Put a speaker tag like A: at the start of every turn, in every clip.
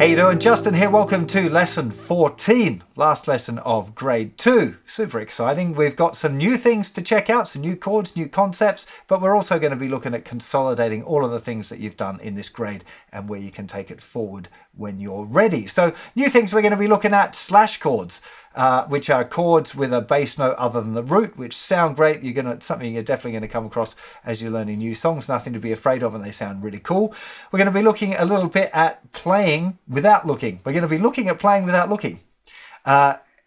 A: How you doing? Justin here. Welcome to lesson 14, last lesson of grade 2. Super exciting. We've got some new things to check out, some new chords, new concepts, but we're also going to be looking at consolidating all of the things that you've done in this grade and where you can take it forward when you're ready. So new things we're going to be looking at: slash chords, which are chords with a bass note other than the root, which sound great. Something you're definitely going to come across as you're learning new songs. Nothing to be afraid of, and they sound really cool. We're going to be looking a little bit at playing without looking. We're going to be looking at playing without looking.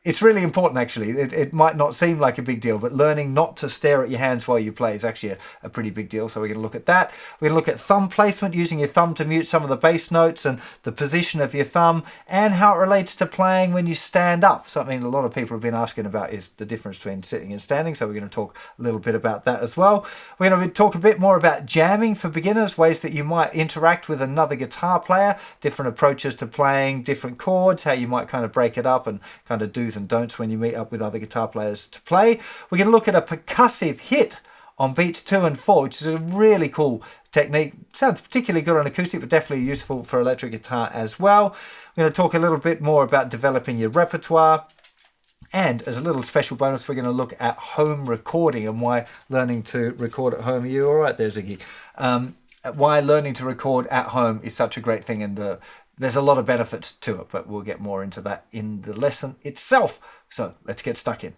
A: It's really important, actually. It might not seem like a big deal, but learning not to stare at your hands while you play is actually a pretty big deal. So we're going to look at that. We're going to look at thumb placement, using your thumb to mute some of the bass notes, and the position of your thumb, and how it relates to playing when you stand up. Something a lot of people have been asking about is the difference between sitting and standing. So we're going to talk a little bit about that as well. We're going to talk a bit more about jamming for beginners, ways that you might interact with another guitar player, different approaches to playing different chords, how you might kind of break it up, and kind of do's and don'ts when you meet up with other guitar players to play. We're going to look at a percussive hit on beats 2 and 4, which is a really cool technique. Sounds particularly good on acoustic, but definitely useful for electric guitar as well. We're going to talk a little bit more about developing your repertoire. And as a little special bonus, we're going to look at home recording and why learning to record at home. Are you all right there, Ziggy? Why learning to record at home is such a great thing, and there's a lot of benefits to it, but we'll get more into that in the lesson itself. So let's get stuck in.